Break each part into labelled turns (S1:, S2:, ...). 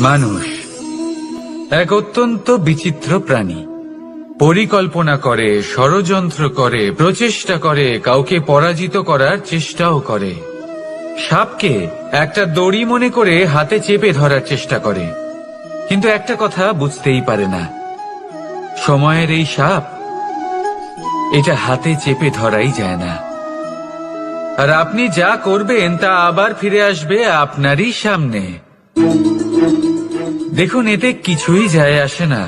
S1: মানুষ এক অত্যন্ত বিচিত্র প্রাণী। পরিকল্পনা করে, ষড়যন্ত্র করে, প্রচেষ্টা করে, কাউকে পরাজিত করার চেষ্টাও করে। সাপকে একটা দড়ি মনে করে হাতে চেপে ধরার চেষ্টা করে, কিন্তু একটা কথা বুঝতেই পারে না, সময়ের এই সাপ এটা হাতে চেপে ধরাই যায় না। আর আপনি যা করবেন তা আবার ফিরে আসবে আপনারই সামনে। দেখুন, এতে কিছুই যায় আসে না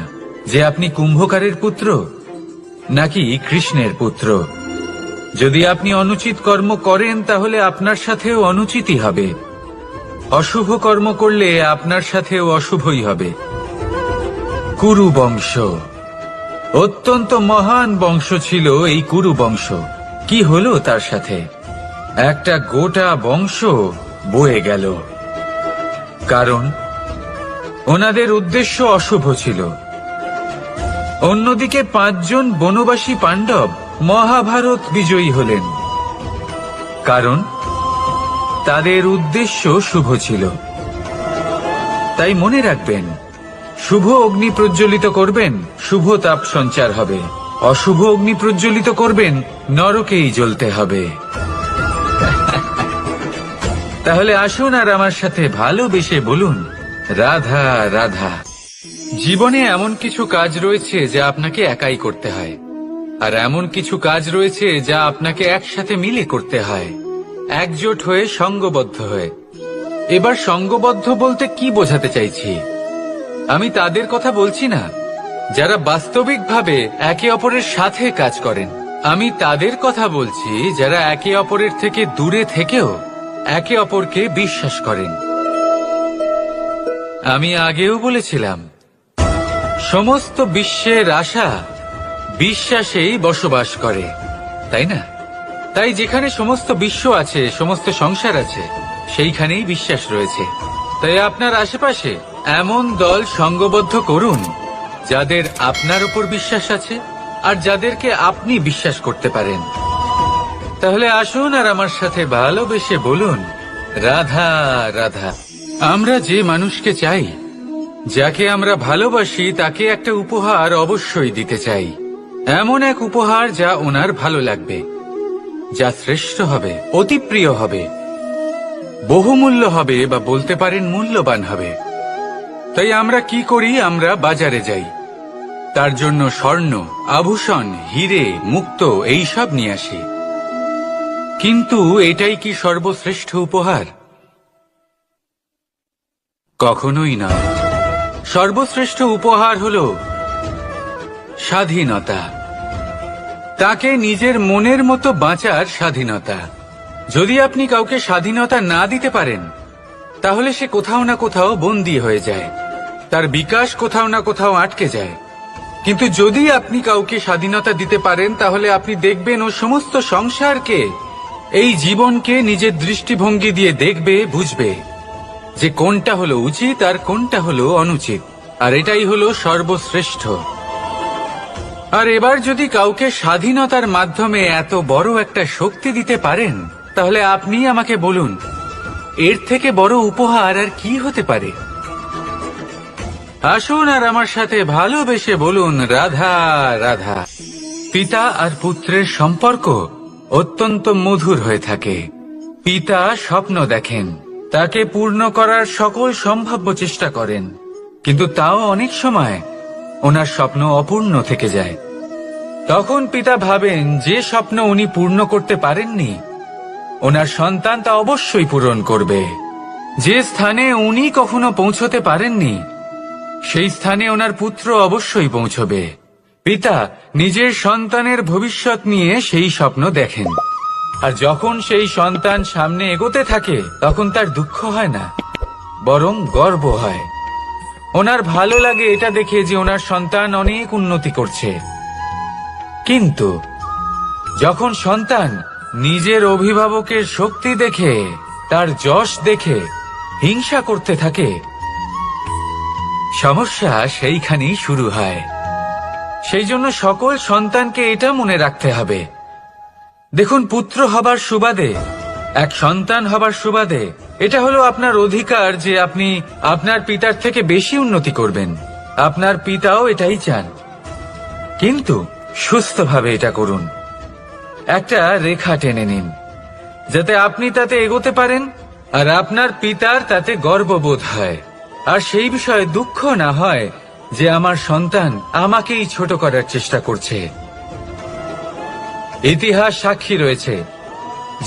S1: যে আপনি কুম্ভকারের পুত্র নাকি কৃষ্ণের পুত্র। যদি আপনি অনুচিত কর্ম করেন তাহলে আপনার সাথেও অনুচিতই হবে, অশুভ কর্ম করলে আপনার সাথেও অশুভই হবে। কুরু বংশ অত্যন্ত মহান বংশ ছিল। এই কুরু বংশ কি হলো তার সাথে? একটা গোটা বংশ বয়ে গেল, কারণ ওনাদের উদ্দেশ্য অশুভ ছিল। অন্যদিকে 5 জন বনবাসী পাণ্ডব মহাভারত বিজয়ী হলেন, কারণ তাদের উদ্দেশ্য শুভ ছিল। তাই মনে রাখবেন, শুভ অগ্নি প্রজ্বলিত করবেন, শুভ তাপ সঞ্চার হবে। অশুভ অগ্নি প্রজ্বলিত করবেন, নরকেই জ্বলতে হবে। তাহলে আসুন আর আমার সাথে ভালোবেসে বলুন, রাধা রাধা। জীবনে এমন কিছু কাজ রয়েছে যা আপনাকে একাই করতে হয়, আর এমন কিছু কাজ রয়েছে যা আপনাকে একসাথে মিলে করতে হয়, একজোট হয়ে, সঙ্গবদ্ধ হয়ে। এবার সঙ্গবদ্ধ বলতে কি বোঝাতে চাইছি? আমি তাদের কথা বলছি না যারা বাস্তবিকভাবে একে অপরের সাথে কাজ করেন। আমি তাদের কথা বলছি যারা একে অপরের থেকে দূরে থেকেও একে অপরকে বিশ্বাস করেন। আমি আগেও বলেছিলাম, সমস্ত বিশ্বের আশা বিশ্বাসেই বসবাস করে, তাই না? তাই যেখানে সমস্ত বিশ্ব আছে, সমস্ত সংসার আছে, সেইখানেই বিশ্বাস রয়েছে। তাই আপনার আশেপাশে এমন দল সঙ্গবদ্ধ করুন যাদের আপনার উপর বিশ্বাস আছে আর যাদেরকে আপনি বিশ্বাস করতে পারেন। তাহলে আসুন আর আমার সাথে ভালোবেসে বলুন, রাধা রাধা। আমরা যে মানুষকে চাই, যাকে আমরা ভালোবাসি, তাকে একটা উপহার অবশ্যই দিতে চাই। এমন এক উপহার যা ওনার ভালো লাগবে, যা শ্রেষ্ঠ হবে, অতি প্রিয় হবে, বহুমূল্য হবে, বা বলতে পারেন মূল্যবান হবে। তাই আমরা কি করি? আমরা বাজারে যাই, তার জন্য স্বর্ণ, আভূষণ, হিরে, মুক্তো এইসব নিয়ে আসি। কিন্তু এটাই কি সর্বশ্রেষ্ঠ উপহার? কখনোই নয়। সর্বশ্রেষ্ঠ উপহার হলো স্বাধীনতা, তাকে নিজের মনের মতো বাঁচার স্বাধীনতা। যদি আপনি কাউকে স্বাধীনতা না দিতে পারেন, তাহলে সে কোথাও না কোথাও বন্দী হয়ে যায়, তার বিকাশ কোথাও না কোথাও আটকে যায়। কিন্তু যদি আপনি কাউকে স্বাধীনতা দিতে পারেন, তাহলে আপনি দেখবেন ও সমস্ত সংসারকে, এই জীবনকে নিজের দৃষ্টিভঙ্গি দিয়ে দেখবে, বুঝবে যে কোনটা হলো উচিত আর কোনটা হলো অনুচিত। আর এটাই হলো সর্বশ্রেষ্ঠ। আর এবার যদি কাউকে স্বাধীনতার মাধ্যমে এত বড় একটা শক্তি দিতে পারেন, তাহলে আপনি আমাকে বলুন, এর থেকে বড় উপহার আর কি হতে পারে? আসুন আর আমার সাথে ভালোবেসে বলুন, রাধা রাধা। পিতা আর পুত্রের সম্পর্ক অত্যন্ত মধুর হয়ে থাকে। পিতা স্বপ্ন দেখেন, তাকে পূর্ণ করার সকল সম্ভাব্য চেষ্টা করেন, কিন্তু তাও অনেক সময় ওনার স্বপ্ন অপূর্ণ থেকে যায়। তখন পিতা ভাবেন যে স্বপ্ন উনি পূর্ণ করতে পারেননি, ওনার সন্তান তা অবশ্যই পূরণ করবে। যে স্থানে উনি কখনো পৌঁছতে পারেননি, সেই স্থানে ওনার পুত্র অবশ্যই পৌঁছবে। পিতা নিজের সন্তানের ভবিষ্যৎ নিয়ে সেই স্বপ্ন দেখেন, আর যখন সেই সন্তান সামনে এগোতে থাকে, তখন তার দুঃখ হয় না, বরং গর্ব হয়। ওনার ভালো লাগে এটা দেখে যে ওনার সন্তান অনেক উন্নতি করছে। কিন্তু যখন সন্তান নিজের অভিভাবকের শক্তি দেখে, তার যশ দেখে হিংসা করতে থাকে, সমস্যা সেইখানেই শুরু হয়। সেই জন্য সকল সন্তানকে এটা মনে রাখতে হবে, দেখুন, পুত্র হবার সুবাদে, এক সন্তান হবার সুবাদে এটা হলো আপনার অধিকার যে আপনি আপনার পিতার থেকে বেশি উন্নতি করবেন। আপনার পিতাও এটাই চান, কিন্তু সুস্থভাবে এটা করুন। একটা রেখা টেনে নিন যাতে আপনি তাতে এগোতে পারেন আর আপনার পিতার তাতে গর্ববোধ হয়, আর সেই বিষয়ে দুঃখ না হয় যে আমার সন্তান আমাকেই ছোট করার চেষ্টা করছে। ইতিহাস সাক্ষী রয়েছে,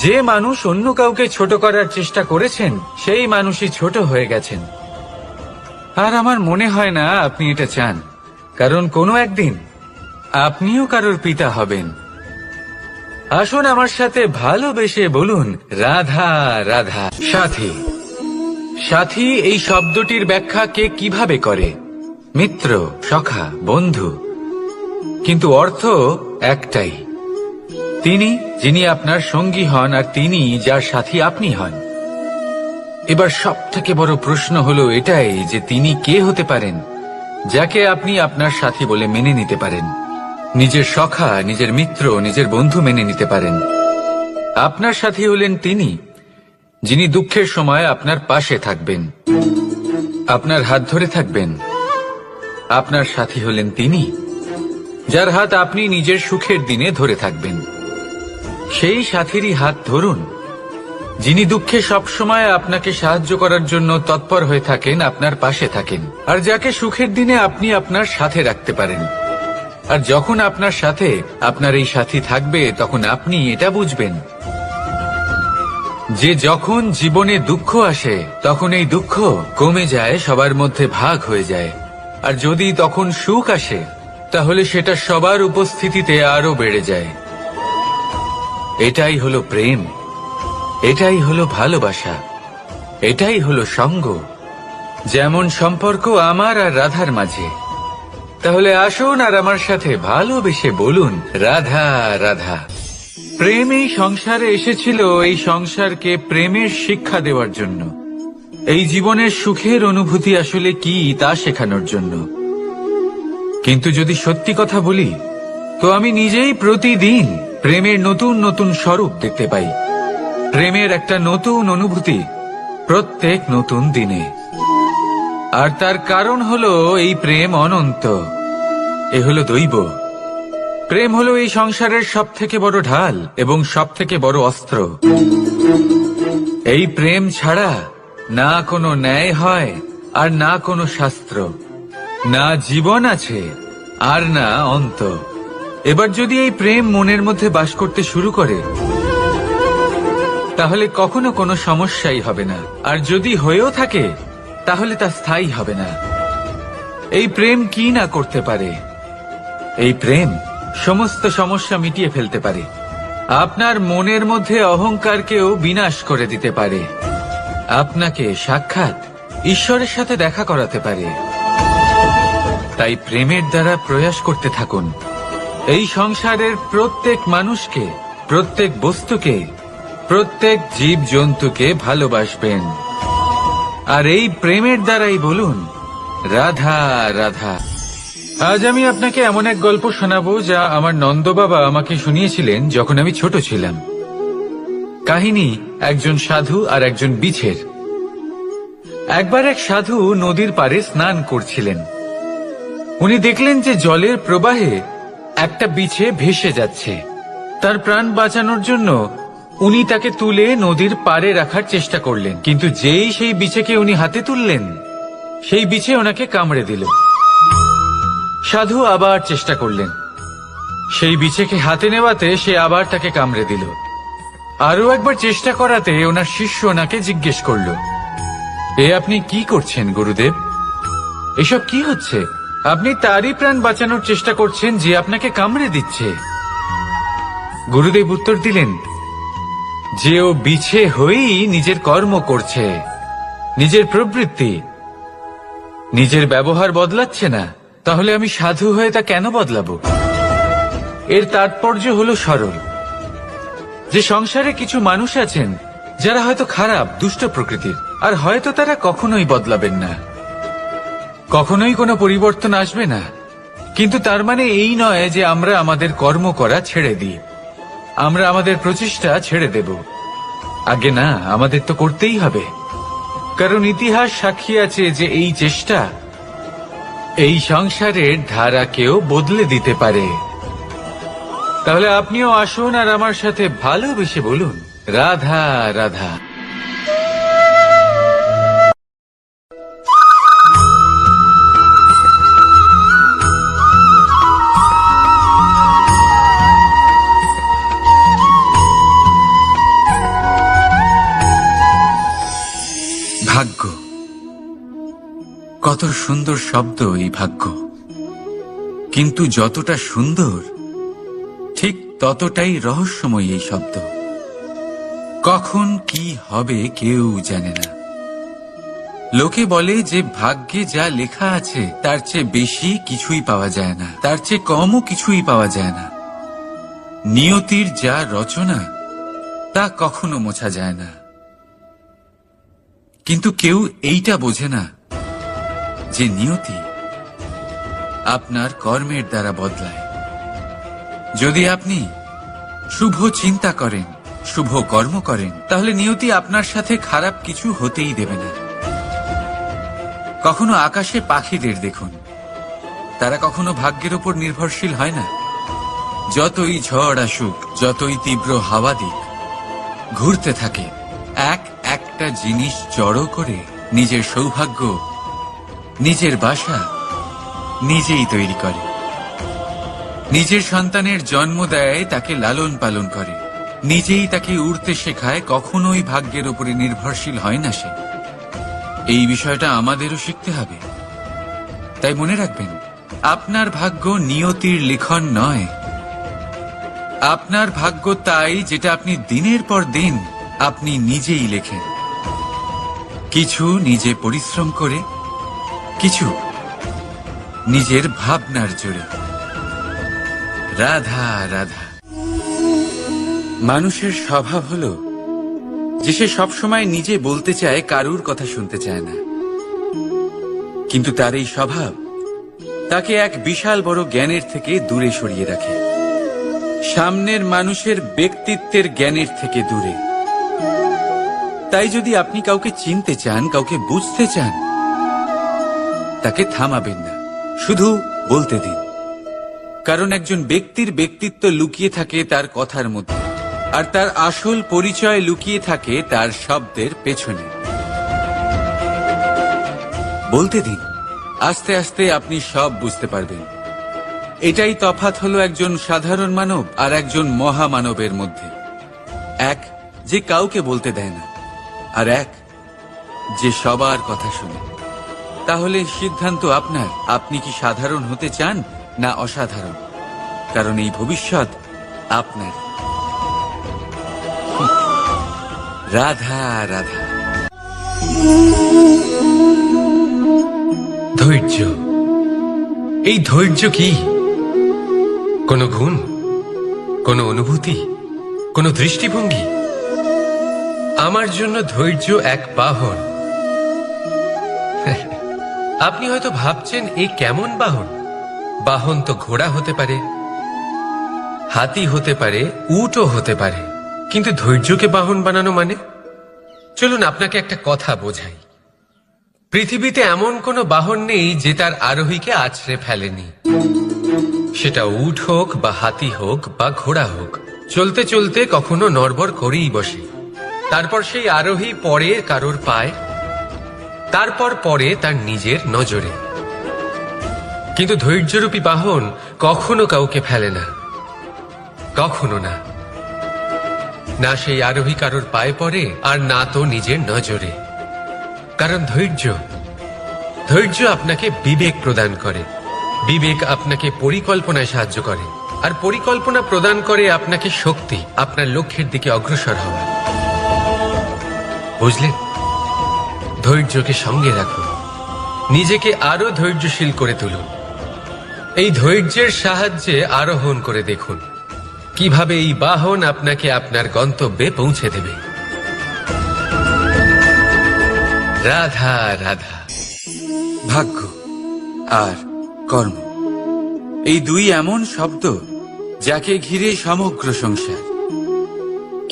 S1: যে মানুষ অন্য কাউকে ছোট করার চেষ্টা করেছেন সেই মানুষই ছোট হয়ে গেছেন। আর আমার মনে হয় না আপনি এটা চান, কারণ কোনো একদিন আপনিও কারোর পিতা হবেন। আসুন আমার সাথে ভালোবেসে বলুন, রাধা রাধা। সাথী। সাথী এই শব্দটির ব্যাখ্যা কে কিভাবে করে? মিত্র, সখা, বন্ধু, কিন্তু অর্থ একটাই। তিনি যিনি আপনার সঙ্গী হন আর তিনি যার সাথী আপনি হন। এবার সব থেকে বড় প্রশ্ন হলো এটাই যে তিনি কে হতে পারেন যাকে আপনি আপনার সাথী বলে মেনে নিতে পারেন, নিজের সখা, নিজের মিত্র, নিজের বন্ধু মেনে নিতে পারেন। আপনার সাথী হলেন তিনি যিনি দুঃখের সময় আপনার পাশে থাকবেন, আপনার হাত ধরে থাকবেন। আপনার সাথী হলেন তিনি যার হাত আপনি নিজের সুখের দিনে ধরে থাকবেন। সেই সাথীরই হাত ধরুন যিনি দুঃখে সবসময় আপনাকে সাহায্য করার জন্য তৎপর হয়ে থাকেন, আপনার পাশে থাকেন, আর যাকে সুখের দিনে আপনি আপনার সাথে রাখতে পারেন। আর যখন আপনার সাথে আপনার এই সাথী থাকবে তখন আপনি এটা বুঝবেন যে যখন জীবনে দুঃখ আসে তখন এই দুঃখ কমে যায়, সবার মধ্যে ভাগ হয়ে যায়। আর যদি তখন সুখ আসে তাহলে সেটা সবার উপস্থিতিতে আরো বেড়ে যায়। এটাই হলো প্রেম, এটাই হলো ভালোবাসা, এটাই হলো সঙ্গ, যেমন সম্পর্ক আমার আর রাধার মাঝে। তাহলে আসুন আর আমার সাথে ভালোবেসে বলুন, রাধা রাধা। প্রেম এই সংসারে এসেছিল এই সংসারকে প্রেমের শিক্ষা দেওয়ার জন্য, এই জীবনের সুখের অনুভূতি আসলে কি তা শেখানোর জন্য। কিন্তু যদি সত্যি কথা বলি তো আমি নিজেই প্রতিদিন প্রেমের নতুন নতুন স্বরূপ দেখতে পাই, প্রেমের একটা নতুন অনুভূতি প্রত্যেক নতুন দিনে। আর তার কারণ হলো এই প্রেম অনন্ত, এ হলো দৈব। প্রেম হলো এই সংসারের সব থেকে বড় ঢাল এবং সব থেকে বড় অস্ত্র। এই প্রেম ছাড়া না কোনো ন্যায় হয় আর না কোনো শাস্ত্র, না জীবন আছে আর না অন্ত। এবার যদি এই প্রেম মনের মধ্যে বাস করতে শুরু করে তাহলে কখনো কোনো সমস্যাই হবে না, আর যদি হয়েও থাকে তাহলে তা স্থায়ী হবে না। এই প্রেম কি না করতে পারে? এই প্রেম সমস্ত সমস্যা মিটিয়ে ফেলতে পারে, আপনার মনের মধ্যে অহংকারকেও বিনাশ করে দিতে পারে, আপনাকে সাক্ষাৎ ঈশ্বরের সাথে দেখা করাতে পারে। তাই প্রেমের দ্বারা প্রয়াস করতে থাকুন এই সংসারের প্রত্যেক মানুষকে, প্রত্যেক বস্তুকে, প্রত্যেক জীব জন্তুকে ভালোবাসবেন। আর এই প্রেমের দ্বারাই বলুন, রাধা রাধা। আজ আমি আপনাকে এমন এক গল্প শোনাবো যা আমার নন্দ বাবা আমাকে শুনিয়েছিলেন যখন আমি ছোট ছিলাম। কাহিনী একজন সাধু আর একজন বিছের। একবার এক সাধু নদীর পাড়ে স্নান করছিলেন। উনি দেখলেন যে জলের প্রবাহে একটা বিছে ভেসে যাচ্ছে। তার প্রাণ বাঁচানোর জন্য উনি তাকে তুলে নদীর পাড়ে রাখার চেষ্টা করলেন, কিন্তু যেই সেই বিছেকে উনি হাতে তুললেন সেই বিছে ওনাকে কামড়ে দিল। সাধু আবার চেষ্টা করলেন, সেই বিছেকে হাতে নেওয়াতে সে আবার তাকে কামড়ে দিল। আরো একবার চেষ্টা করাতে ওনার শিষ্য ওনাকে জিজ্ঞেস করল, এ আপনি কি করছেন গুরুদেব? এসব কি হচ্ছে? আপনি তারই প্রাণ বাঁচানোর চেষ্টা করছেন যে আপনাকে কামড়ে দিচ্ছে। গুরুদেব উত্তর দিলেন যে ও বিছে হয়েই নিজের কর্ম করছে, নিজের প্রবৃত্তি, নিজের ব্যবহার বদলাচ্ছে না। তাহলে আমি সাধু হয়ে তা কেন বদলাবো? এর তাৎপর্য হলো সরল, যে সংসারে কিছু মানুষ আছেন যারা হয়তো খারাপ, দুষ্ট প্রকৃতির, আর হয়তো তারা কখনোই বদলাবেন না, কখনোই কোনো পরিবর্তন আসবে না। কিন্তু তার মানে এই নয় যে আমরা আমাদের কর্ম করা ছেড়ে দিই, আমরা আমাদের প্রচেষ্টা ছেড়ে দেব। আগে না, আমাদের তো করতেই হবে। কারণ ইতিহাস সাক্ষী আছে যে এই চেষ্টা এই সংসারের ধারাকেও বদলে দিতে পারে। তাহলে আপনিও আসুন আর আমার সাথে ভালোবেসে বলুন, রাধা রাধা। ভাগ্য, কত সুন্দর শব্দ এই ভাগ্য, কিন্তু যতটা সুন্দর ঠিক ততটাই রহস্যময় এই শব্দ। কখন কি হবে কেউ জানে না। লোকে বলে যে ভাগ্যে যা লেখা আছে তার চেয়ে বেশি কিছুই পাওয়া যায় না, তার চেয়ে কমও কিছুই পাওয়া যায় না। নিয়তির যা রচনা তা কখনো মোছা যায় না। কিন্তু কেউ এইটা বোঝে না যে নিয়তি আপনার কর্মের দ্বারা বদলায়। যদি আপনি শুভ চিন্তা করেন, শুভ কর্ম করেন, তাহলে নিয়তি আপনার সাথে খারাপ কিছু হতেই দেবে না। কখনো আকাশে পাখিদের দেখুন, তারা কখনো ভাগ্যের উপর নির্ভরশীল হয় না। যতই ঝড় আসুক, যতই তীব্র হাওয়া দিক, ঘুরতে থাকে, একটা জিনিস জড়ো করে নিজের সৌভাগ্য, নিজের বাসা নিজেই তৈরি করে। নিজের সন্তানের জন্ম দেয়, তাকে লালন পালন করে, নিজেই তাকে উড়তে শেখায়, কখনোই ভাগ্যের উপরে নির্ভরশীল হয় না সে। এই বিষয়টা আমাদেরও শিখতে হবে। তাই মনে রাখবেন, আপনার ভাগ্য নিয়তির লিখন নয়। আপনার ভাগ্য তাই যেটা আপনি দিনের পর দিন আপনি নিজেই লেখেন। কিছু নিজে পরিশ্রম করে, কিছু নিজের ভাবনার জোরে। রাধা রাধা। মানুষের স্বভাব হলো যে সে সবসময় নিজে বলতে চায়, কারুর কথা শুনতে চায় না। কিন্তু তার এই স্বভাব তাকে এক বিশাল বড় জ্ঞানের থেকে দূরে সরিয়ে রাখে, সামনের মানুষের ব্যক্তিত্বের জ্ঞানের থেকে দূরে। তাই যদি আপনি কাউকে চিনতে চান, কাউকে বুঝতে চান, তাকে থামাবেন না, শুধু বলতে দিন। কারণ একজন ব্যক্তির ব্যক্তিত্ব লুকিয়ে থাকে তার কথার মধ্যে, আর তার আসল পরিচয় লুকিয়ে থাকে তার শব্দের পেছনে। বলতে দিন, আস্তে আস্তে আপনি সব বুঝতে পারবেন। এটাই তফাৎ হলো একজন সাধারণ মানব আর একজন মহামানবের মধ্যে। এক যে কাউকে বলতে দেয় না, আর এক যে সবার কথা শুনে। তাহলে সিদ্ধান্ত আপনার, আপনি কি সাধারণ হতে চান না অসাধারণ? কারণ এই ভবিষ্যৎ আপনার। রাধা রাধা।
S2: ধৈর্য, এই ধৈর্য কি কোনো গুণ, কোনো অনুভূতি, কোনো দৃষ্টিভঙ্গি? আমার জন্য ধৈর্য এক বাহন। আপনি হয়তো ভাবছেন, এ কেমন বাহন? বাহন তো ঘোড়া হতে পারে, হাতি হতে পারে, উটও হতে পারে, কিন্তু ধৈর্যকে বাহন বানানো মানে? চলুন আপনাকে একটা কথা বোঝাই। পৃথিবীতে এমন কোনো বাহন নেই যে তার আরোহীকে আছড়ে ফেলেনি। সেটা উট হোক বা হাতি হোক বা ঘোড়া হোক, চলতে চলতে কখনো নড়বড় করেই বসে। তারপর সেই আরোহী পড়ে কারোর পায়, তারপর পড়ে তার নিজের নজরে। কিন্তু ধৈর্যরূপী বাহন কখনো কাউকে ফেলে না, কখনো না। না সেই আরোহী কারোর পায়ে পড়ে, আর না তো নিজের নজরে। কারণ ধৈর্য আপনাকে বিবেক প্রদান করে, বিবেক আপনাকে পরিকল্পনায় সাহায্য করে, আর পরিকল্পনা প্রদান করে আপনাকে শক্তি, আপনার লক্ষ্যের দিকে অগ্রসর হওয়ার। বুঝলেন? ধৈর্যকে সঙ্গে রাখুন, নিজেকে আরো ধৈর্যশীল করে তুলুন। এই ধৈর্যের সাহায্যে আরোহণ করে দেখুন কিভাবে এই বাহন আপনাকে আপনার গন্তব্যে পৌঁছে দেবে। রাধা রাধা।
S1: ভাগ্য আর কর্ম, এই দুই এমন শব্দ যাকে ঘিরে সমগ্র সংসার।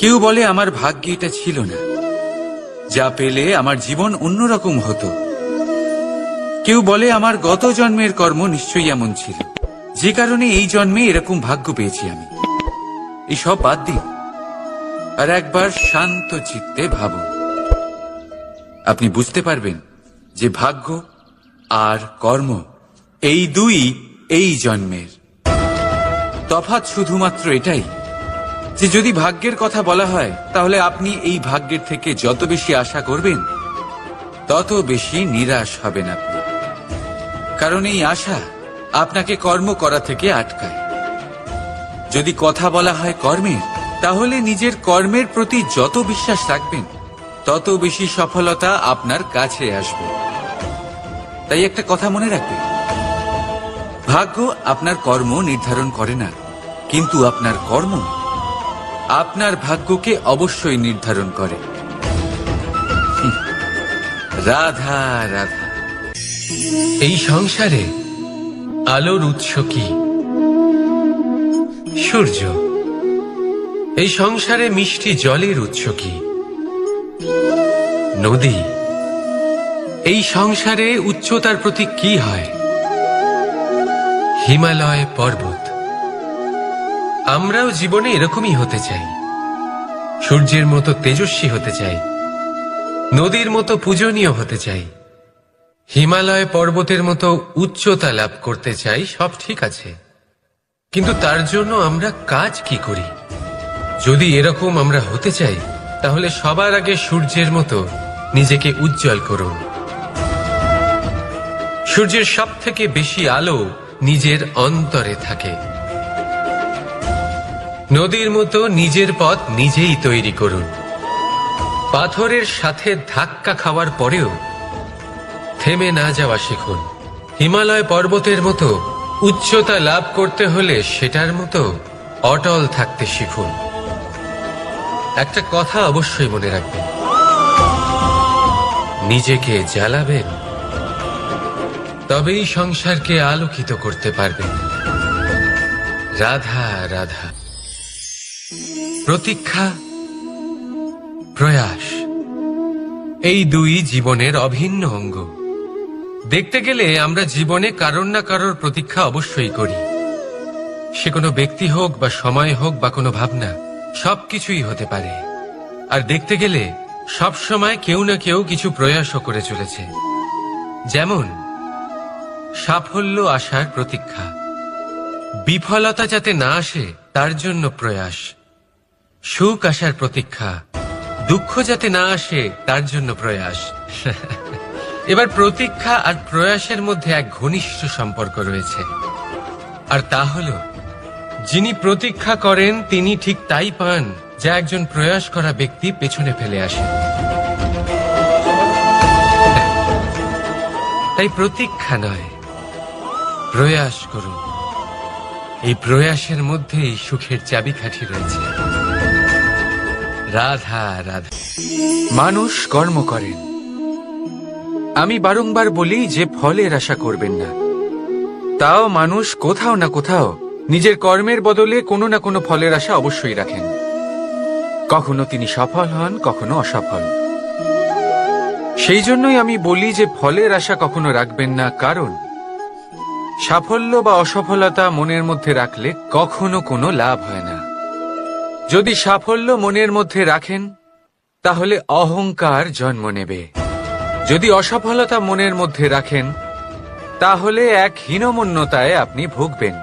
S1: কেউ বলে আমার ভাগ্যে এটা ছিল না, যা পেলে আমার জীবন অন্যরকম হতো। কেউ বলে আমার গত জন্মের কর্ম নিশ্চয়ই এমন ছিল, যে কারণে এই জন্মে এরকম ভাগ্য পেয়েছি আমি। এসব বাদ দিন আর একবার শান্ত চিত্তে ভাবুন। আপনি বুঝতে পারবেন যে ভাগ্য আর কর্ম এই দুই এই জন্মের। তফাৎ শুধুমাত্র এটাই যে যদি ভাগ্যের কথা বলা হয়, তাহলে আপনি এই ভাগ্যের থেকে যত বেশি আশা করবেন তত বেশি নিরাশ হবেন আপনি। কারণ এই আশা আপনাকে কর্ম করা থেকে আটকায়। যদি কথা বলা হয় কর্মের, তাহলে নিজের কর্মের প্রতি যত বিশ্বাস রাখবেন তত বেশি সফলতা আপনার কাছে আসবে। তাই একটা কথা মনে রাখবেন, ভাগ্য আপনার কর্ম নির্ধারণ করে না, কিন্তু আপনার কর্ম আপনার ভাগ্যকে অবশ্যই নির্ধারণ করে। রাধা রাধা।
S2: এই সংসারে আলোর উৎস কি? সূর্য। এই সংসারে মিষ্টি জলের উৎস কি? নদী। এই সংসারে উচ্চতার প্রতীক কি হয়? হিমালয় পর্বত। আমরাও জীবনে এরকমই হতে চাই, সূর্যের মতো তেজস্বী হতে চাই, নদীর মতো পূজনীয় হতে চাই, হিমালয় পর্বতের মতো উচ্চতা লাভ করতে চাই। সব ঠিক আছে, কিন্তু তার জন্য আমরা কাজ কি করি? যদি এরকম আমরা হতে চাই, তাহলে সবার আগে সূর্যের মতো নিজেকে উজ্জ্বল করুন। সূর্যের সব থেকে বেশি আলো নিজের অন্তরে থাকে। নদীর মতো নিজের পথ নিজেই তৈরি করুন। পাথরের সাথে ধাক্কা খাওয়ার পরেও থেমে না যাওয়া শিখুন। হিমালয় পর্বতের মতো উচ্চতা লাভ করতে হলে সেটার মতো অটল থাকতে শিখুন। একটা কথা অবশ্যই মনে রাখবেন, নিজেকে জ্বালাবেন, তবেই সংসারকে আলোকিত করতে পারবেন। রাধা রাধা। প্রতীক্ষা, প্রয়াস, এই দুই জীবনের অভিন্ন অঙ্গ। দেখতে গেলে আমরা জীবনে কারোর না কারোর প্রতীক্ষা অবশ্যই করি। সে কোনো ব্যক্তি হোক বা সময় হোক বা কোনো ভাবনা, সবকিছুই হতে পারে। আর দেখতে গেলে সব সময় কেউ না কেউ কিছু প্রয়াসও করে চলেছে। যেমন সাফল্য আসার প্রতীক্ষা, বিফলতা যাতে না আসে তার জন্য প্রয়াস, সুখ আসার প্রতীক্ষা, দুঃখ যাতে না আসে তার জন্য প্রয়াস। এবার প্রতীক্ষা আর প্রয়াসের মধ্যে এক ঘনিষ্ঠ সম্পর্ক রয়েছে, আর তা হল যিনি প্রতীক্ষা করেন তিনি ঠিক তাই পান যা একজন প্রয়াস করা ব্যক্তি পেছনে ফেলে আসে। তাই প্রতীক্ষা নয়, প্রয়াস করুন। এই প্রয়াসের মধ্যেই সুখের চাবিকাঠি রয়েছে। রাধা রাধা।
S1: মানুষ কর্ম করেন। আমি বারংবার বলি যে ফলের আশা করবেন না। তাও মানুষ কোথাও না কোথাও নিজের কর্মের বদলে কোনো না কোনো ফলের আশা অবশ্যই রাখেন। কখনো তিনি সফল হন, কখনো অসফল। সেই জন্যই আমি বলি যে ফলের আশা কখনো রাখবেন না, কারণ সাফল্য বা অসফলতা মনের মধ্যে রাখলে কখনো কোনো লাভ হয় না। যদি সাফল্য মনের মধ্যে রাখেন তাহলে অহংকার জন্ম নেবে। যদি অসফলতা মনের মধ্যে রাখেন তাহলে এক হীনমন্যতায় আপনি ভুগবেন,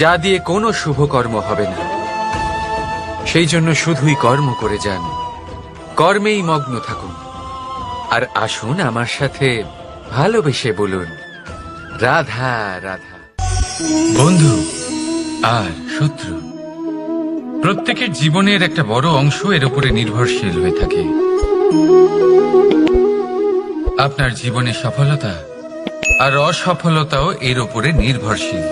S1: যা দিয়ে কোনো শুভকর্ম হবে না। সেই জন্য শুধুই কর্ম করে যান, কর্মেই মগ্ন থাকুন। আর আসুন আমার সাথে ভালোবেসে বলুন, রাধা রাধা। বন্ধু আর শত্রু, প্রত্যেকের জীবনের একটা বড় অংশ এর উপরে নির্ভরশীল হয়ে থাকে। আপনার জীবনে সফলতা আর অসফলতাও এর উপরে নির্ভরশীল।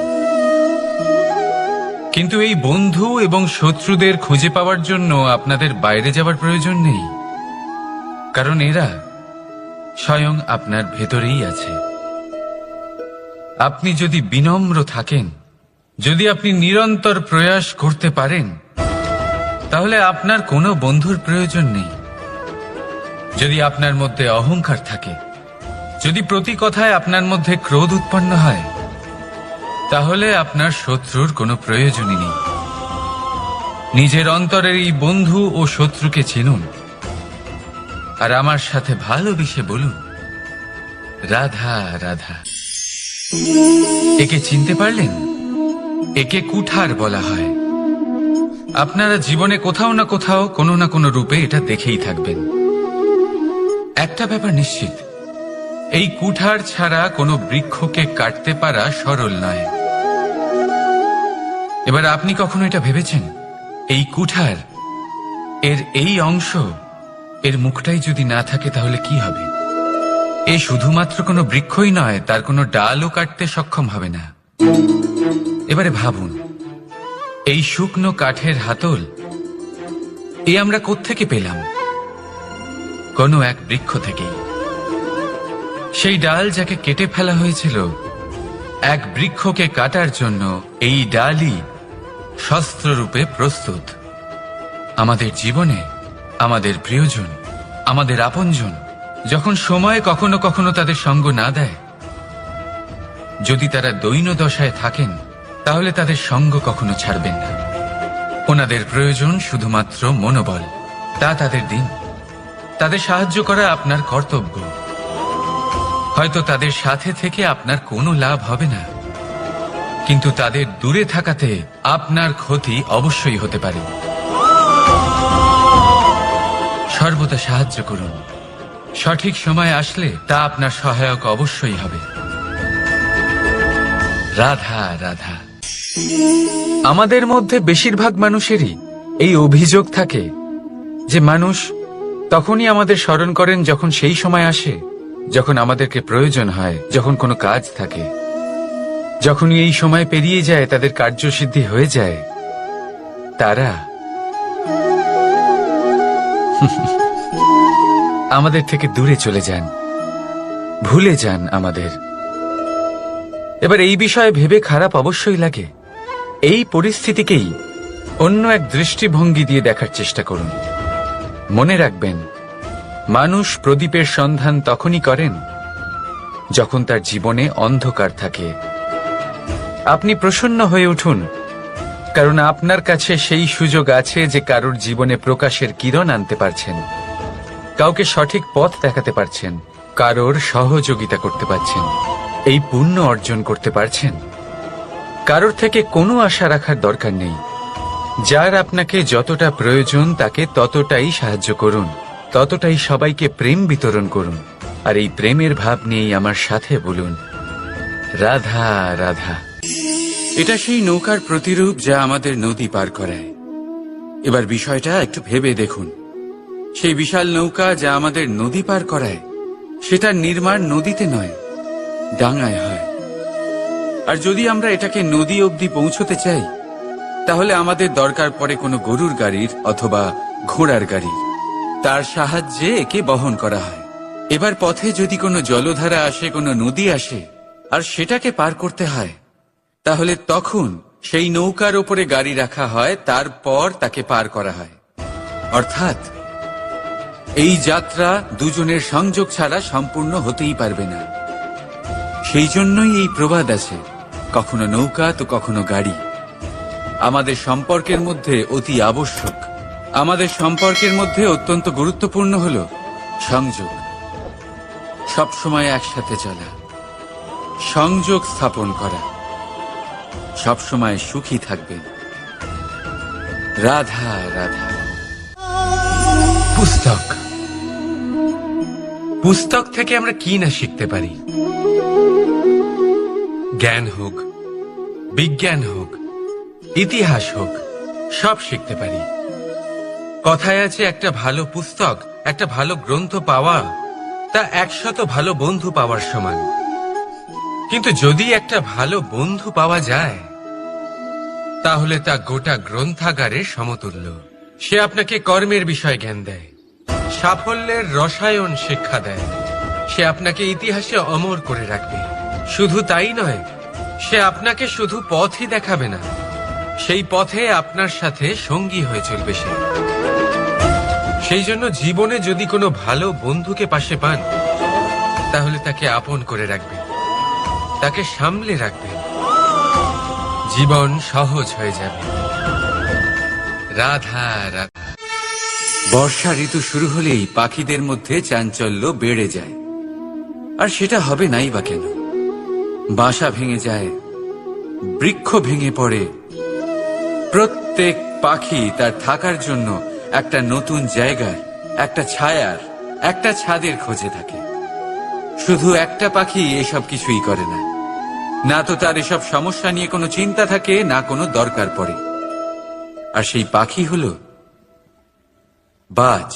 S1: কিন্তু এই বন্ধু এবং শত্রুদের খুঁজে পাওয়ার জন্য আপনাদের বাইরে যাওয়ার প্রয়োজন নেই, কারণ এরা স্বয়ং আপনার ভেতরেই আছে। আপনি যদি বিনম্র থাকেন, যদি আপনি নিরন্তর প্রয়াস করতে পারেন, তাহলে আপনার কোনো বন্ধুর প্রয়োজন নেই। যদি আপনার মধ্যে অহংকার থাকে, যদি প্রতি কথায় আপনার মধ্যে ক্রোধ উৎপন্ন হয়, তাহলে আপনার শত্রুর কোনো প্রয়োজনই নেই। নিজের অন্তরের এই বন্ধু ও শত্রুকে চিনুন, আর আমার সাথে ভালোবেসে বলুন, রাধা রাধা। একে চিনতে পারলেন? একে কুঠার বলা হয়। আপনারা জীবনে কোথাও না কোথাও কোনো না কোনো রূপে এটা দেখেই থাকবেন। একটা ব্যাপার নিশ্চিত, এই কুঠার ছাড়া কোনো বৃক্ষকে কাটতে পারা সরল নয়। এবার আপনি কখনো এটা ভেবেছেন, এই কুঠার, এর এই অংশ, এর মুখটাই যদি না থাকে তাহলে কি হবে? এ শুধুমাত্র কোনো বৃক্ষই নয়, তার কোনো ডালও কাটতে সক্ষম হবে না। এবারে ভাবুন, এই শুকনো কাঠের হাতল এ আমরা কোত্থেকে পেলাম? কোনো এক বৃক্ষ থেকেই। সেই ডাল যাকে কেটে ফেলা হয়েছিল এক বৃক্ষকে কাটার জন্য, এই ডালই শস্ত্ররূপে প্রস্তুত। আমাদের জীবনে আমাদের প্রিয়জন, আমাদের আপনজন যখন সময় কখনো কখনো তাদের সঙ্গ না দেয়, যদি তারা দৈন্য দশায় থাকেন, তাহলে তাদের সঙ্গ কখনো ছাড়বেন না। ওনাদের প্রয়োজন শুধুমাত্র মনোবল, তা তাদের দিন। তাদের সাহায্য করা আপনার কর্তব্য। হয়তো তাদের সাথে থেকে আপনার কোনো লাভ হবে না, কিন্তু তাদের দূরে থাকাতে আপনার ক্ষতি অবশ্যই হতে পারে। সর্বদা সাহায্য করুন। সঠিক সময় আসলে তা আপনার সহায়ক অবশ্যই হবে। রাধা রাধা। আমাদের মধ্যে বেশিরভাগ মানুষেরই এই অভিযোগ থাকে যে মানুষ তখনই আমাদের স্মরণ করেন যখন সেই সময় আসে যখন আমাদেরকে প্রয়োজন হয়, যখন কোনো কাজ থাকে। যখনই এই সময় পেরিয়ে যায়, তাদের কার্যসিদ্ধি হয়ে যায়, তারা আমাদের থেকে দূরে চলে যান, ভুলে যান আমাদের। এবার এই বিষয়ে ভেবে খারাপ অবশ্যই লাগে। এই পরিস্থিতিকেই অন্য এক দৃষ্টিভঙ্গি দিয়ে দেখার চেষ্টা করুন। মনে রাখবেন, মানুষ প্রদীপের সন্ধান তখনই করেন যখন তার জীবনে অন্ধকার থাকে। আপনি প্রসন্ন হয়ে উঠুন, কারণ আপনার কাছে সেই সুযোগ আছে যে কারোর জীবনে প্রকাশের কিরণ আনতে পারছেন, কাউকে সঠিক পথ দেখাতে পারছেন, কারোর সহযোগিতা করতে পারছেন, এই পুণ্য অর্জন করতে পারছেন। কারোর থেকে কোনো আশা রাখার দরকার নেই। যার আপনাকে যতটা প্রয়োজন তাকে ততটাই সাহায্য করুন, ততটাই সবাইকে প্রেম বিতরণ করুন। আর এই প্রেমের ভাব নিয়েই আমার সাথে বলুন, রাধা রাধা। এটা সেই নৌকার প্রতিরূপ যা আমাদের নদী পার করায়। এবার বিষয়টা একটু ভেবে দেখুন। সেই বিশাল নৌকা যা আমাদের নদী পার করায়, সেটার নির্মাণ নদীতে নয়, ডাঙায় হয়। আর যদি আমরা এটাকে নদী অবধি পৌঁছতে চাই, তাহলে আমাদের দরকার পড়ে কোনো গরুর গাড়ির অথবা ঘোড়ার গাড়ির। তার সাহায্যে একে বহন করা হয়। এবার পথে যদি কোনো জলধারা আসে, কোনো নদী আসে, আর সেটাকে পার করতে হয়, তাহলে তখন সেই নৌকার ওপরে গাড়ি রাখা হয়, তারপর তাকে পার করা হয়। অর্থাৎ এই যাত্রা দুজনের সংযোগ ছাড়া সম্পূর্ণ হতেই পারবে না। সেই জন্যই এই প্রবাদ আছে, কখনো নৌকা তো কখনো গাড়ি। আমাদের সম্পর্কের মধ্যে অতি আবশ্যক, আমাদের সম্পর্কের মধ্যে অত্যন্ত গুরুত্বপূর্ণ হল সংযোগ। সবসময় একসাথে চলা, সংযোগ স্থাপন করা। সবসময় সুখী থাকবেন। রাধা রাধা।
S2: পুস্তক, পুস্তক থেকে আমরা কি না শিখতে পারি। জ্ঞান হোক, বিজ্ঞান হোক, ইতিহাস হোক, সব শিখতে পারি। কথায় আছে, একটা ভালো পুস্তক, একটা ভালো গ্রন্থ পাওয়া তা 100 ভালো বন্ধু পাওয়ার সমান। কিন্তু যদি একটা ভালো বন্ধু পাওয়া যায়, তাহলে তা গোটা গ্রন্থাগারের সমতুল্য। সে আপনাকে কর্মের বিষয় জ্ঞান দেয়, সাফল্যের রসায়ন শিক্ষা দেয়। সে আপনাকে ইতিহাসে অমর করে রাখবে। শুধু তাই নয়, সে আপনাকে শুধু পথই দেখাবে না, সেই পথে আপনার সাথে সঙ্গী হয়ে চলবে। সে সেই জন্য জীবনে যদি কোনো ভালো বন্ধুকে পাশে পান, তাহলে তাকে আপন করে রাখবেন, তাকে সামলে রাখবেন, জীবন সহজ হয়ে যাবে। রাধা রাধা।
S1: বর্ষা ঋতু শুরু হলেই পাখিদের মধ্যে চাঞ্চল্য বেড়ে যায়। আর সেটা হবে নাই বা কেন? বাসা ভেঙে যায়, বৃক্ষ ভেঙে পড়ে, প্রত্যেক পাখি তার থাকার জন্য একটা নতুন জায়গার, একটা ছায়ার, একটা ছাদের খোঁজে থাকে। শুধু একটা পাখি এসব কিছুই করে না। না তো তার এসব সমস্যা নিয়ে কোনো চিন্তা থাকে, না কোনো দরকার পড়ে। আর সেই পাখি হলো বাজ।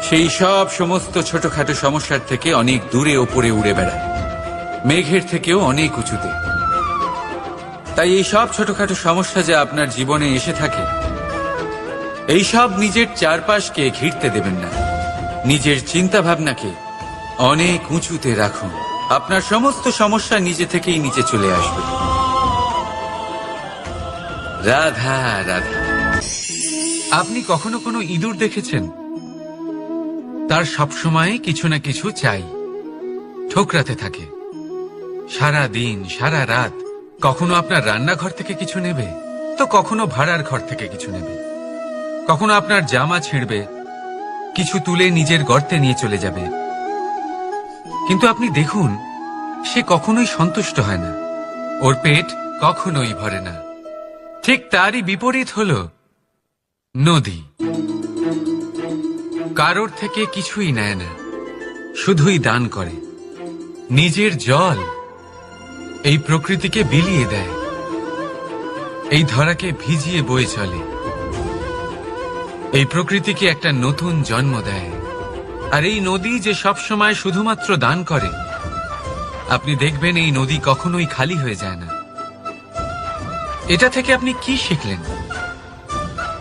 S1: সেই সব সমস্ত ছোটখাটো সমস্যার থেকে অনেক দূরে ওপরে উড়ে বেড়ায়, মেঘের থেকেও অনেক উঁচুতে। তাই এই সব ছোটখাটো সমস্যা যা আপনার জীবনে এসে থাকে, এই সব নিজের চারপাশকে ঘিরতে দেবেন না। নিজের চিন্তা ভাবনাকে অনেক উঁচুতে রাখুন। আপনার সমস্ত সমস্যা নিজে থেকেই নিচে চলে আসবে। রাধা রাধা। আপনি কখনো কোনো ইঁদুর দেখেছেন? তার সবসময় কিছু না কিছু চাই, ঠোকরাতে থাকে সারা দিন সারা রাত। কখনো আপনার রান্নাঘর থেকে কিছু নেবে, তো কখনো ভাড়ার ঘর থেকে কিছু নেবে। কখনো আপনার জামা ছিঁড়বে, কিছু তুলে নিজের গর্তে নিয়ে চলে যাবে। কিন্তু আপনি দেখুন, সে কখনোই সন্তুষ্ট হয় না, ওর পেট কখনোই ভরে না। ঠিক তারই বিপরীত হলো নদী। কারোর থেকে কিছুই নেয় না, শুধুই দান করে। নিজের জল এই প্রকৃতিকে বিলিয়ে দেয়, এই ধরাকে ভিজিয়ে বয়ে চলে, এই প্রকৃতিকে একটা নতুন জন্ম দেয়। আর এই নদী যে সবসময় শুধুমাত্র দান করে, আপনি দেখবেন এই নদী কখনোই খালি হয়ে যায় না। এটা থেকে আপনি কি শিখলেন?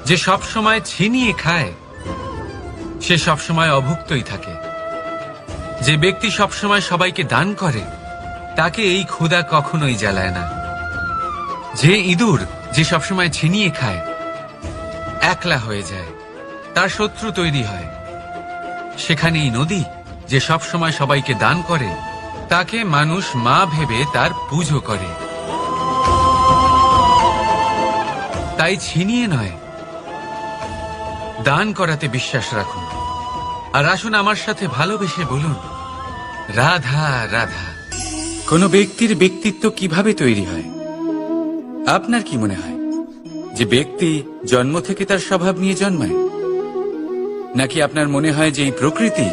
S1: যে সবসময় ছিনিয়ে খায়, সে সবসময় অভুক্তই থাকে। যে ব্যক্তি সবসময় সবাইকে দান করে, তাকে এই ক্ষুধা কখনোই জ্বালায় না। যে ইঁদুর যে সবসময় ছিনিয়ে খায়, একলা হয়ে যায়, তার শত্রু তৈরি হয়। সেখানেই নদী যে সবসময় সবাইকে দান করে, তাকে মানুষ মা ভেবে তার পুজো করে। তাই ছিনিয়ে নয়, দান করাতে বিশ্বাস রাখুন। আর আসুন আমার সাথে ভালোবেসে বলুন, রাধা রাধা। কোন ব্যক্তির ব্যক্তিত্ব কিভাবে তৈরি হয়? আপনার কি মনে হয় যে ব্যক্তি জন্ম থেকে তার স্বভাব নিয়ে জন্মায়? নাকি আপনার মনে হয় যে এই প্রকৃতি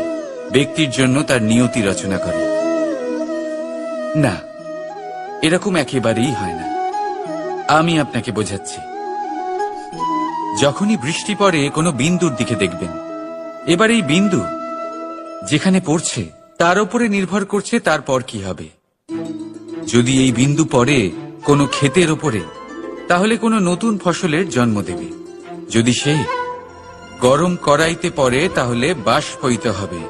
S1: ব্যক্তির জন্য তার নিয়তি রচনা করে? না, এরকম একেবারেই হয় না। আমি আপনাকে বোঝাচ্ছি। যখনই বৃষ্টি পড়ে, কোনো বিন্দুর দিকে দেখবেন। এবার এই বিন্দু যেখানে পড়ছে, তার উপরে নির্ভর করছে তারপর কি হবে। যদি এই বিন্দু পড়ে কোনো ক্ষেতের ওপরে, তাহলে কোনো নতুন ফসলের জন্ম দেবে। যদি সে গরম কড়াইতে পড়ে, তাহলে বাষ্পীত হবে।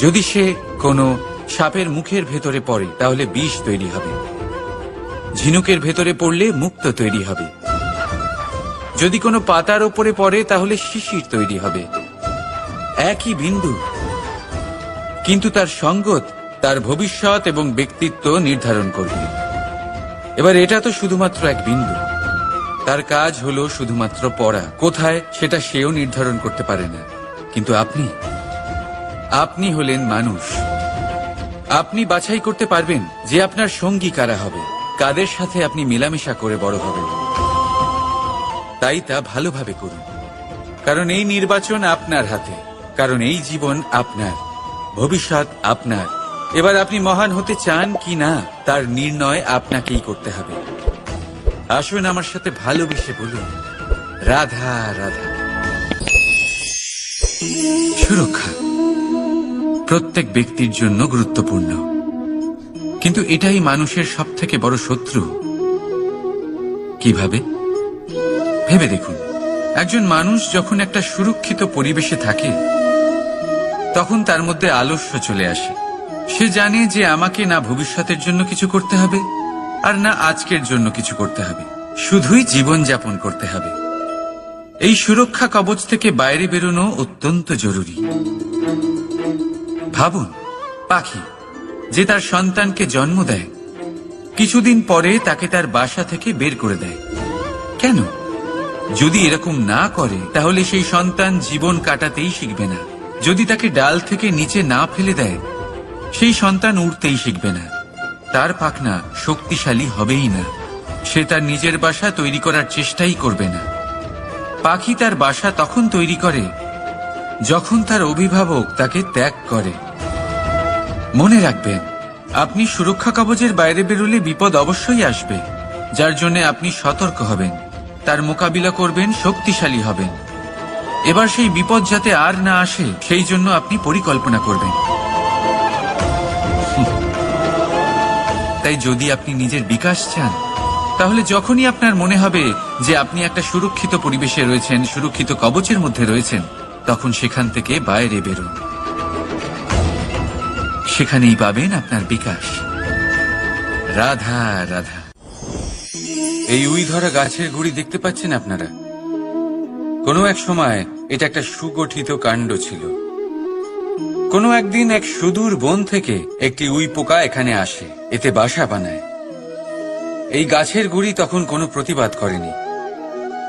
S1: যদি সে কোনো সাপের মুখের ভেতরে পড়ে, তাহলে বিষ তৈরি হবে। ঝিনুকের ভেতরে পড়লে মুক্ত তৈরি হবে। যদি কোনো পাতার ওপরে পড়ে, তাহলে শিশির তৈরি হবে। একই বিন্দু, কিন্তু তার সঙ্গত তার ভবিষ্যৎ এবং ব্যক্তিত্ব নির্ধারণ করবে। এবার এটা তো শুধুমাত্র এক বিন্দু, তার কাজ হলো শুধুমাত্র পড়া। কোথায় সেটা সেও নির্ধারণ করতে পারে না। কিন্তু আপনি হলেন মানুষ। আপনি বাছাই করতে পারবেন যে আপনার সঙ্গী কারা হবে, কাদের সাথে আপনি মেলামেশা করে বড় হবেন। তাই তা ভালোভাবে করুন, কারণ এই নির্বাচন আপনার হাতে, কারণ এই জীবন আপনার, ভবিষ্যৎ আপনার। এবার আপনি মহান হতে চান কি না, তার নির্ণয় আপনাকেই করতে হবে। আসুন আমার সাথে ভালোবেসে বলুন, রাধা রাধা। সুরক্ষা প্রত্যেক ব্যক্তির জন্য গুরুত্বপূর্ণ, কিন্তু এটাই মানুষের সবথেকে বড় শত্রু। কিভাবে? ভেবে দেখুন। একজন মানুষ যখন একটা সুরক্ষিত পরিবেশে থাকে, তখন তার মধ্যে আলস্য চলে আসে। সে জানে যে আমাকে না ভবিষ্যতের জন্য কিছু করতে হবে, আর না আজকের জন্য কিছু করতে হবে, শুধুই জীবন যাপন করতে হবে। এই সুরক্ষা কবচ থেকে বাইরে বেরোনো অত্যন্ত জরুরি। ভাবুন, পাখি যে তার সন্তানকে জন্ম দেয়, কিছুদিন পরে তাকে তার বাসা থেকে বের করে দেয়। কেন? যদি এরকম না করে তাহলে সেই সন্তান জীবন কাটাতেই শিখবে না। যদি তাকে ডাল থেকে নিচে না ফেলে দেয়, সেই সন্তান উড়তেই শিখবে না। তার পাখনা শক্তিশালী হবেই না। সে তার নিজের বাসা তৈরি করার চেষ্টাই করবে না। পাখি তার বাসা তখন তৈরি করে যখন তার অভিভাবক তাকে ত্যাগ করে। মনে রাখবেন, আপনি সুরক্ষা কবচের বাইরে বেরোলে বিপদ অবশ্যই আসবে, যার জন্য আপনি সতর্ক হবেন, তার মোকাবিলা করবেন, শক্তিশালী হবেন। এবার সেই বিপদ যাতে আর না আসে সেই জন্য আপনি পরিকল্পনা করবেন। তাই যদি আপনি নিজের বিকাশ চান, তাহলে যখনই আপনার মনে হবে যে আপনি একটা সুরক্ষিত পরিবেশে রয়েছেন, সুরক্ষিত কবচের মধ্যে রয়েছেন, তখন সেখান থেকে বাইরে বেরোন। সেখানেই পাবেন আপনার বিকাশ। রাধা রাধা। এই উই ধরা গাছের গুড়ি দেখতে পাচ্ছেন আপনারা? কোনো এক সময় এটা একটা সুগঠিত কাণ্ড ছিল। কোনো একদিন এক সুদূর বন থেকে একটি উই পোকা এখানে আসে, এতে বাসা বানায়। এই গাছের গুড়ি তখন কোনো প্রতিবাদ করেনি।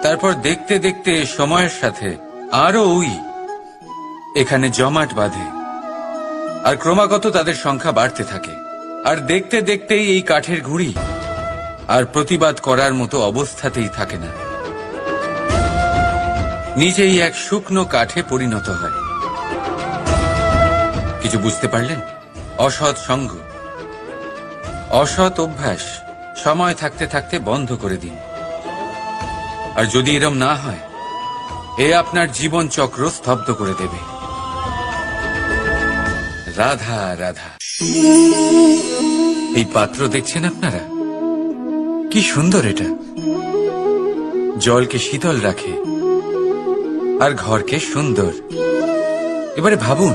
S1: তারপর দেখতে দেখতে সময়ের সাথে আরো উই এখানে জমাট বাঁধে, আর ক্রমাগত তাদের সংখ্যা বাড়তে থাকে। আর দেখতে দেখতেই এই কাঠের গুঁড়ি আর প্রতিবাদ করার মতো অবস্থাতেই থাকে না, নিজেই এক শুকনো কাঠে পরিণত হয়। কিছু বুঝতে পারলেন? অসৎ সঙ্গ, অসৎ অভ্যাস সময় থাকতে থাকতে বন্ধ করে দিন। আর যদি এরম না হয়, এ আপনার জীবন চক্র স্তব্ধ করে দেবে। রাধা রাধা। এই পাত্র দেখছেন আপনারা? কি সুন্দর এটা! জলকে শীতল রাখে আর ঘরকে সুন্দর। এবারে ভাবুন,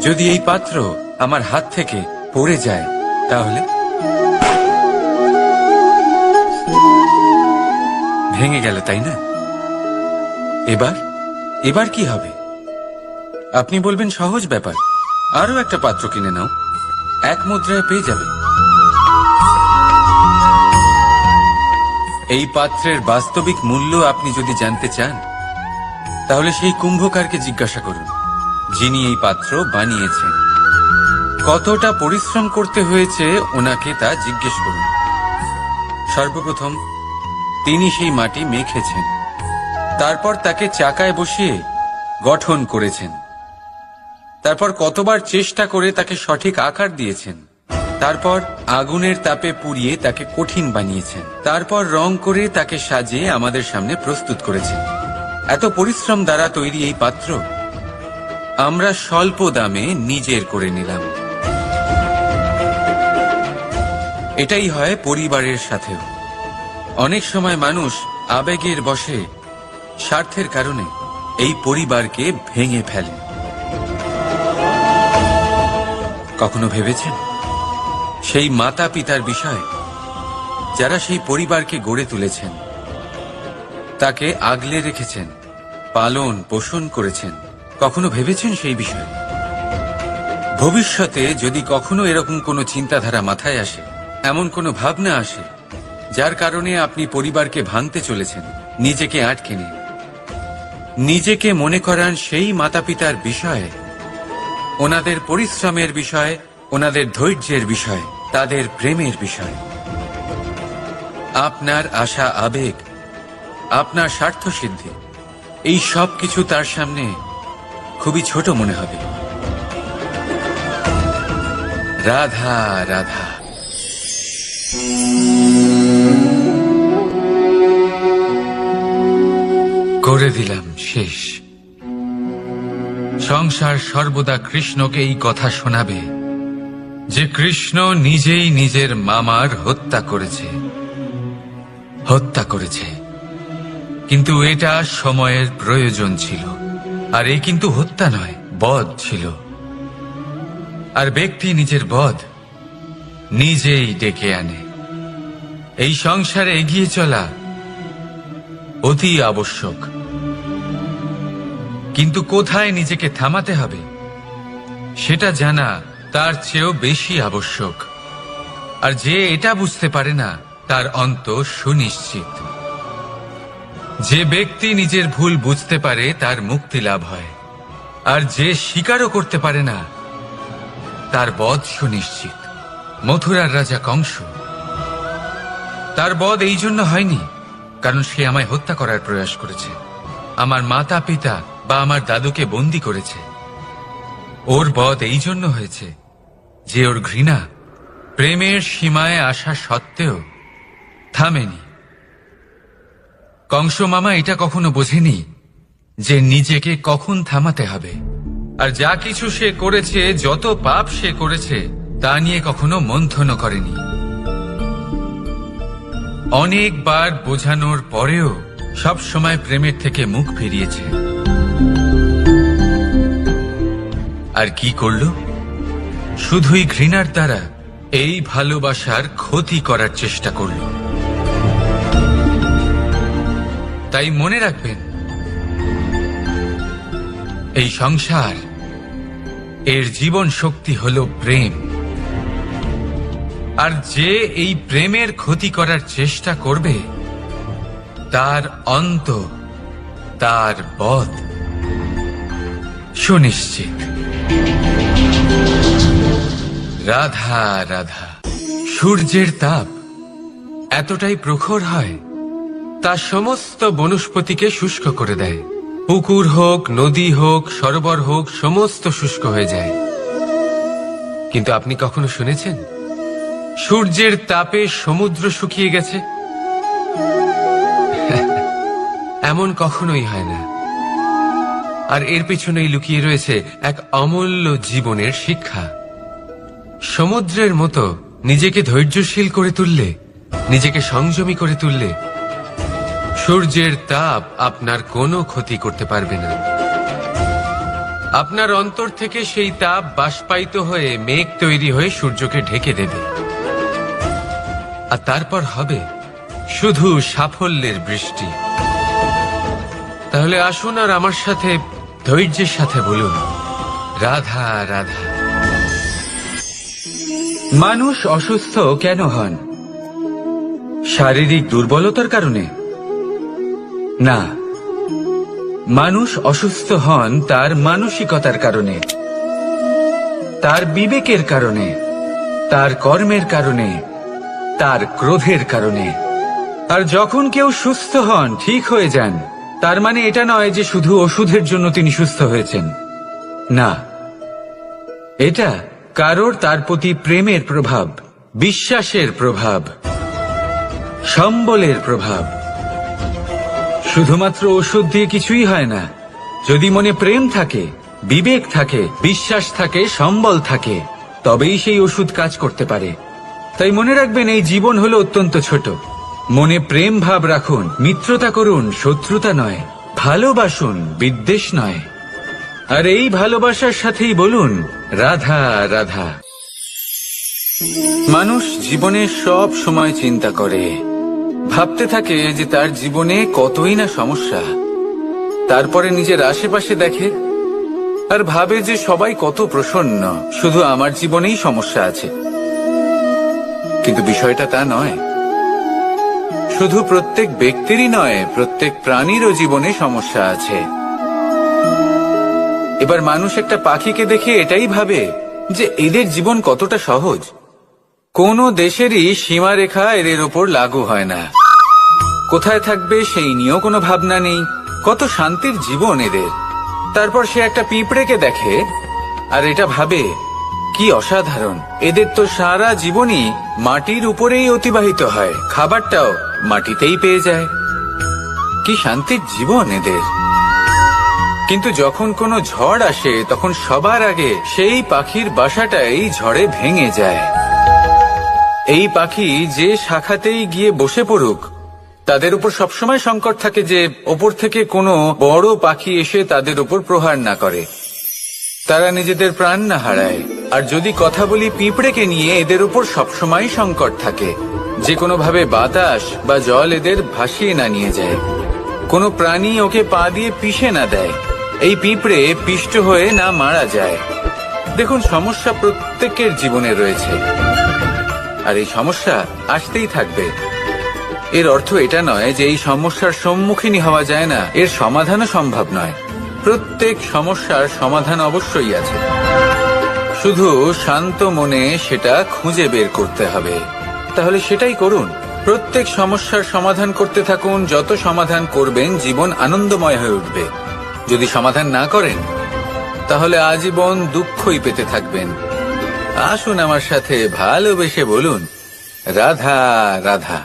S1: যদি এই পাত্র আমার হাত থেকে পড়ে যায় তাহলে? ভেঙে গেল, তাই না? এবার কি হবে? আপনি বলবেন সহজ ব্যাপার, আরো একটা পাত্র কিনে নাও, এক মুদ্রায় পেয়ে যাবে। এই পাত্রের বাস্তবিক মূল্য আপনি যদি জানতে চান, তাহলে সেই কুম্ভকারকে জিজ্ঞাসা করুন, যিনি এই পাত্র বানিয়েছেন। কতটা পরিশ্রম করতে হয়েছে ওনাকে তা জিজ্ঞেস করুন। সর্বপ্রথম তিনি সেই মাটি মেখেছেন, তারপর তাকে চাকায় বসিয়ে গঠন করেছেন, তারপর কতবার চেষ্টা করে তাকে সঠিক আকার দিয়েছেন, তারপর আগুনের তাপে পুড়িয়ে তাকে কঠিন বানিয়েছেন, তারপর রং করে তাকে সাজিয়ে আমাদের সামনে প্রস্তুত করেছেন। এত পরিশ্রম দ্বারা তৈরি এই পাত্র আমরা স্বল্প দামে নিজের করে নিলাম। এটাই হয় পরিবারের সাথেও। অনেক সময় মানুষ আবেগের বশে, স্বার্থের কারণে এই পরিবারকে ভেঙে ফেলে। কখনো ভেবেছেন সেই মাতা পিতার বিষয়, যারা সেই পরিবারকে গড়ে তুলেছেন, তাকে আগলে রেখেছেন, পালন পোষণ করেছেন? কখনো ভেবেছেন সেই বিষয়ে? ভবিষ্যতে যদি কখনো এরকম কোনো চিন্তাধারা মাথায় আসে, এমন কোনো ভাবনা আসে যার কারণে আপনি পরিবারকে ভাঙতে চলেছেন, নিজেকে আটকে নিন। নিজেকে মনে করান সেই মাতা পিতার বিষয়ে, ওনাদের পরিশ্রমের বিষয়, ওনাদের ধৈর্যের বিষয়, তাদের প্রেমের বিষয়। আপনার আশা, আবেগ, আপনার স্বার্থ সিদ্ধি, এই সব কিছু তার সামনে খুবই ছোট মনে হবে। রাধা রাধা। করে দিলাম শেষ। সংসার সর্বদা কৃষ্ণকে এই কথা শোনাবে যে কৃষ্ণ নিজেই নিজের মামার হত্যা করেছে। কিন্তু এটা সময়ের প্রয়োজন ছিল। আর এই কিন্তু হত্যা নয়, বধ ছিল। আর ব্যক্তি নিজের বধ নিজেই ডেকে আনে। এই সংসারে এগিয়ে চলা অতি আবশ্যক। কিন্তু কোথায় নিজেকে থামাতে হবে সেটা জানা তার চেয়েও বেশি আবশ্যক। আর যে এটা বুঝতে পারে না তার অন্ত সুনিশ্চিত। যে ব্যক্তি নিজের ভুল বুঝতে পারে তার মুক্তি লাভ হয়, আর যে স্বীকারও করতে পারে না তার বধ সুনিশ্চিত। মথুরার রাজা কংস, তার বধ এই জন্য হয়নি কারণ সে আমায় হত্যা করার প্রয়াস করেছে, আমার মাতা পিতা বা আমার দাদুকে বন্দী করেছে। ওর বধ এই জন্য হয়েছে যে ওর ঘৃণা প্রেমের সীমায় আসা সত্ত্বেও থামেনি। কংস মামা এটা কখনো বোঝেনি যে নিজেকে কখন থামাতে হবে। আর যা কিছু সে করেছে, যত পাপ সে করেছে, তা নিয়ে কখনো মন্থনও করেনি। অনেকবার বোঝানোর পরেও সব সময় প্রেমের থেকে মুখ ফিরিয়েছে। আর কি করল? শুধুই ঘৃণার দ্বারা এই ভালোবাসার ক্ষতি করার চেষ্টা করল। তাই মনে রাখবেন, এই সংসার, এর জীবন শক্তি হল প্রেম। আর যে এই প্রেমের ক্ষতি করার চেষ্টা করবে তার অন্ত, তার বধ সুনিশ্চিত। রাধা রাধা। সূর্যের তাপ এতটাই প্রখর হয় তা সমস্ত বনস্পতিকে শুষ্ক করে দেয়। পুকুর হোক, নদী হোক, সরোবর হোক, সমস্ত শুষ্ক হয়ে যায়। কিন্তু আপনি কখনো শুনেছেন সূর্যের তাপে সমুদ্র শুকিয়ে গেছে? এমন কখনোই হয় না। আর এর পেছনেই লুকিয়ে রয়েছে এক অমূল্য জীবনের শিক্ষা। সমুদ্রের মতো নিজেকে ধৈর্যশীল করে তুললে, নিজেকে সংযমী করে তুললে, সূর্যের তাপ আপনার কোনো ক্ষতি করতে পারবে না। আপনার অন্তর থেকে সেই তাপ বাষ্পায়িত হয়ে মেঘ তৈরি হয়ে সূর্যকে ঢেকে দেবে। আর তারপর হবে শুধু সাফল্যের বৃষ্টি। তাহলে আসুন আর আমার সাথে ধৈর্যের সাথে বলুন, রাধা রাধা।
S3: মানুষ অসুস্থ কেন হন? শারীরিক দুর্বলতার কারণে? না, মানুষ অসুস্থ হন তার মানসিকতার কারণে, তার বিবেকের কারণে, তার কর্মের কারণে, তার ক্রোধের কারণে। আর যখন কেউ সুস্থ হন, ঠিক হয়ে যান, তার মানে এটা নয় যে শুধু ওষুধের জন্য তিনি সুস্থ হয়েছেন। না, এটা কারোর তার প্রতি প্রেমের প্রভাব, বিশ্বাসের প্রভাব, সম্বলের প্রভাব। শুধুমাত্র ওষুধ দিয়ে কিছুই হয় না। যদি মনে প্রেম থাকে, বিবেক থাকে, বিশ্বাস থাকে, সম্বল থাকে, তবেই সেই ওষুধ কাজ করতে পারে। তাই মনে রাখবেন, এই জীবন হলো অত্যন্ত ছোট। মনে প্রেম ভাব রাখুন, মিত্রতা করুন, শত্রুতা নয়, ভালোবাসুন, বিদ্বেষ নয়। আর এই ভালোবাসার সাথেই বলুন, রাধা রাধা। মানুষ জীবনে সব সময় চিন্তা করে, ভাবতে থাকে যে তার জীবনে কতই না সমস্যা। তারপরে নিজের আশেপাশে দেখে আর ভাবে যে সবাই কত প্রসন্ন, শুধু আমার জীবনেই সমস্যা আছে। কিন্তু বিষয়টা তা নয়। শুধু প্রত্যেক ব্যক্তিরই নয়, প্রত্যেক প্রাণীরও জীবনে সমস্যা আছে। এবার মানুষ একটা পাখিকে দেখে এটাই ভাবে যে এদের জীবন কতটা সহজ। কোনো দেশেরই সীমারেখা এদের ওপর লাগু হয় না। কোথায় থাকবে সেই নিয়েও কোনো ভাবনা নেই। কত শান্তির জীবন এদের। তারপর সে একটা পিঁপড়েকে দেখে আর এটা ভাবে, কি অসাধারণ, এদের তো সারা জীবনই মাটির উপরেই অতিবাহিত হয়, খাবারটাও মাটিতেই পেয়ে যায়। কি শান্তির জীবন এদের। কিন্তু যখন কোনো ঝড় আসে, তখন সবার আগে সেই পাখির বাসাটাই ঝড়ে ভেঙে যায়। এই পাখি যে শাখাতেই গিয়ে বসে পড়ুক, তাদের উপর সবসময় সংকট থাকে যে ওপর থেকে কোনো বড় পাখি এসে তাদের উপর প্রহার না করে, তারা নিজেদের প্রাণ না হারায়। আর যদি কথা বলি পিঁপড়েকে নিয়ে, এদের উপর সবসময় সংকট থাকে যে কোনোভাবে বাতাস বা জল এদের ভাসিয়ে না নিয়ে যায়। কোনো প্রাণী ওকে পা দিয়ে পিষে না দেয়, এই পিঁপড়ে পিষ্ট হয়ে না মারা যায়। দেখুন, সমস্যা প্রত্যেকের জীবনে রয়েছে, আর এই সমস্যা আসতেই থাকবে। এর অর্থ এটা নয় যে এই সমস্যার সম্মুখীনই হওয়া যায় না, এর সমাধানও সম্ভব নয়। প্রত্যেক সমস্যার সমাধান অবশ্যই আছে, শুধু শান্ত মনে সেটা খুঁজে বের করতে হবে। তাহলে সেটাই করুন, প্রত্যেক সমস্যার সমাধান করতে থাকুন। যত সমাধান করবেন জীবন আনন্দময় হয়ে উঠবে। যদি সমাধান না করেন তাহলে আজীবন দুঃখই পেতে থাকবেন। আসুন আমার সাথে ভালোবেসে বলুন, রাধা রাধা।